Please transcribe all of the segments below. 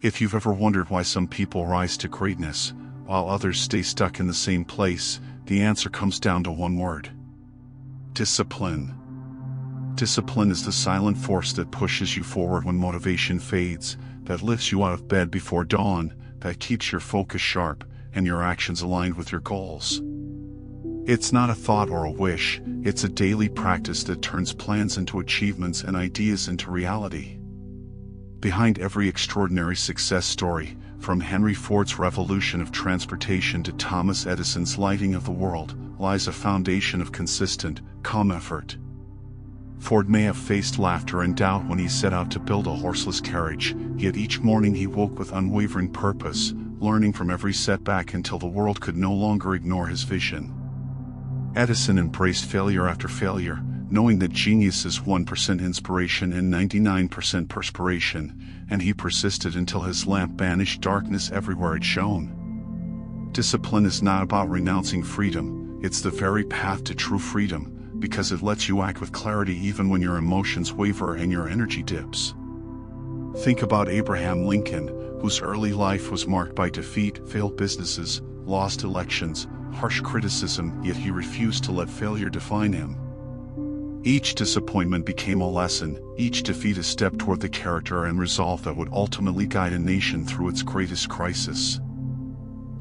If you've ever wondered why some people rise to greatness, while others stay stuck in the same place, the answer comes down to one word: discipline. Discipline is the silent force that pushes you forward when motivation fades, that lifts you out of bed before dawn, that keeps your focus sharp, and your actions aligned with your goals. It's not a thought or a wish, it's a daily practice that turns plans into achievements and ideas into reality. Behind every extraordinary success story, from Henry Ford's revolution of transportation to Thomas Edison's lighting of the world, lies a foundation of consistent, calm effort. Ford may have faced laughter and doubt when he set out to build a horseless carriage, yet each morning he woke with unwavering purpose, learning from every setback until the world could no longer ignore his vision. Edison embraced failure after failure, knowing that genius is 1% inspiration and 99% perspiration, and he persisted until his lamp banished darkness everywhere it shone. Discipline is not about renouncing freedom, it's the very path to true freedom, because it lets you act with clarity even when your emotions waver and your energy dips. Think about Abraham Lincoln, whose early life was marked by defeat, failed businesses, lost elections, harsh criticism, yet he refused to let failure define him. Each disappointment became a lesson, each defeat a step toward the character and resolve that would ultimately guide a nation through its greatest crisis.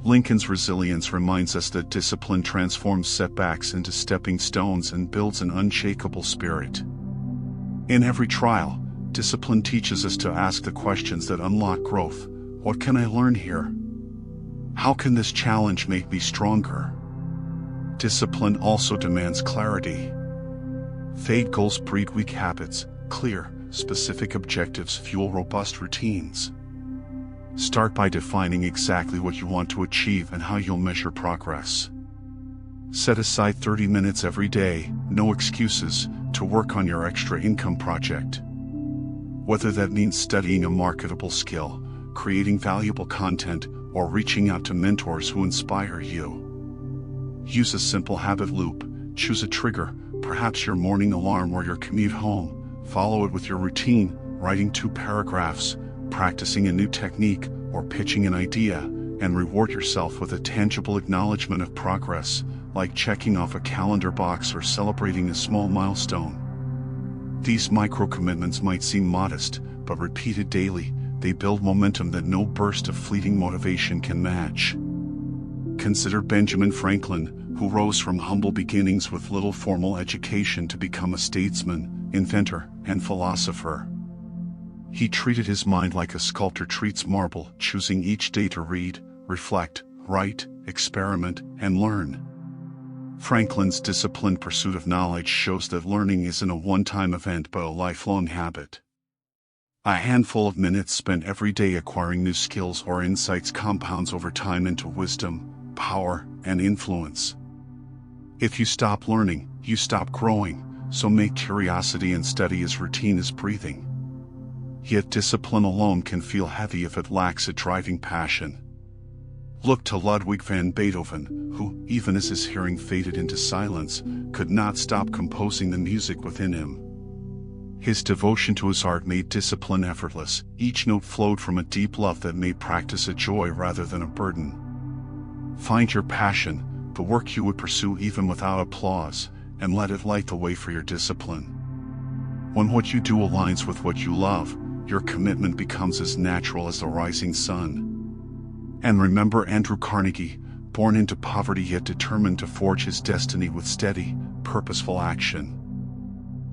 Lincoln's resilience reminds us that discipline transforms setbacks into stepping stones and builds an unshakable spirit. In every trial, discipline teaches us to ask the questions that unlock growth. What can I learn here? How can this challenge make me stronger? Discipline also demands clarity. Vague goals breed weak habits, clear, specific objectives fuel robust routines. Start by defining exactly what you want to achieve and how you'll measure progress. Set aside 30 minutes every day, no excuses, to work on your extra income project. Whether that means studying a marketable skill, creating valuable content, or reaching out to mentors who inspire you. Use a simple habit loop, choose a trigger, perhaps your morning alarm or your commute home, follow it with your routine, writing 2 paragraphs, practicing a new technique, or pitching an idea, and reward yourself with a tangible acknowledgement of progress, like checking off a calendar box or celebrating a small milestone. These micro-commitments might seem modest, but repeated daily, they build momentum that no burst of fleeting motivation can match. Consider Benjamin Franklin, who rose from humble beginnings with little formal education to become a statesman, inventor, and philosopher. He treated his mind like a sculptor treats marble, choosing each day to read, reflect, write, experiment, and learn. Franklin's disciplined pursuit of knowledge shows that learning isn't a one-time event but a lifelong habit. A handful of minutes spent every day acquiring new skills or insights compounds over time into wisdom, power, and influence. If you stop learning, you stop growing, so make curiosity and study as routine as breathing. Yet discipline alone can feel heavy if it lacks a driving passion. Look to Ludwig van Beethoven, who, even as his hearing faded into silence, could not stop composing the music within him. His devotion to his art made discipline effortless, each note flowed from a deep love that made practice a joy rather than a burden. Find your passion, the work you would pursue even without applause, and let it light the way for your discipline. When what you do aligns with what you love, your commitment becomes as natural as the rising sun. And remember Andrew Carnegie, born into poverty yet determined to forge his destiny with steady, purposeful action.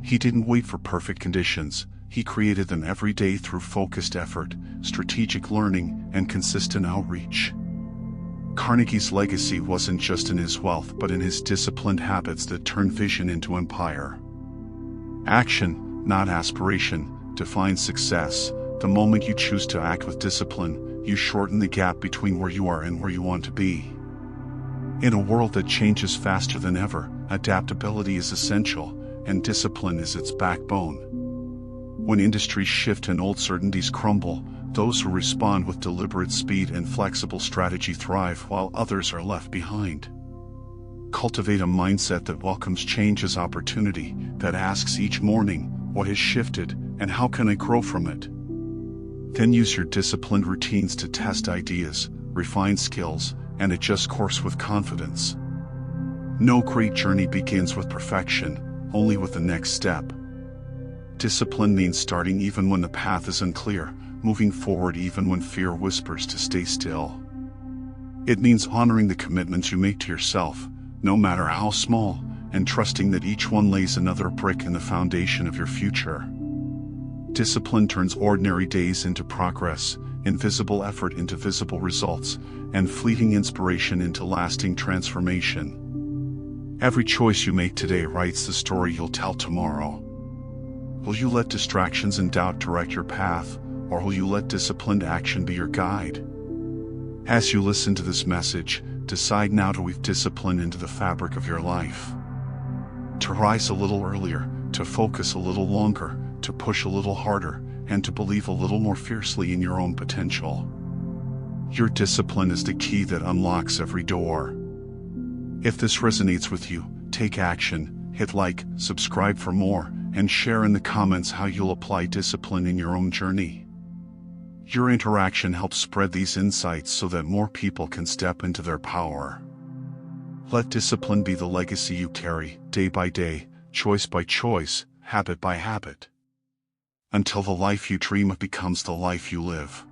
He didn't wait for perfect conditions, he created them every day through focused effort, strategic learning, and consistent outreach. Carnegie's legacy wasn't just in his wealth but in his disciplined habits that turned vision into empire. Action, not aspiration, defines success. The moment you choose to act with discipline, you shorten the gap between where you are and where you want to be. In a world that changes faster than ever, adaptability is essential, and discipline is its backbone. When industries shift and old certainties crumble, those who respond with deliberate speed and flexible strategy thrive while others are left behind. Cultivate a mindset that welcomes change as opportunity, that asks each morning, what has shifted, and how can I grow from it? Then use your disciplined routines to test ideas, refine skills, and adjust course with confidence. No great journey begins with perfection, only with the next step. Discipline means starting even when the path is unclear, moving forward even when fear whispers to stay still. It means honoring the commitments you make to yourself, no matter how small, and trusting that each one lays another brick in the foundation of your future. Discipline turns ordinary days into progress, invisible effort into visible results, and fleeting inspiration into lasting transformation. Every choice you make today writes the story you'll tell tomorrow. Will you let distractions and doubt direct your path, or will you let disciplined action be your guide? As you listen to this message, decide now to weave discipline into the fabric of your life. To rise a little earlier, to focus a little longer, to push a little harder, and to believe a little more fiercely in your own potential. Your discipline is the key that unlocks every door. If this resonates with you, take action, hit like, subscribe for more, and share in the comments how you'll apply discipline in your own journey. Your interaction helps spread these insights so that more people can step into their power. Let discipline be the legacy you carry, day by day, choice by choice, habit by habit, until the life you dream of becomes the life you live.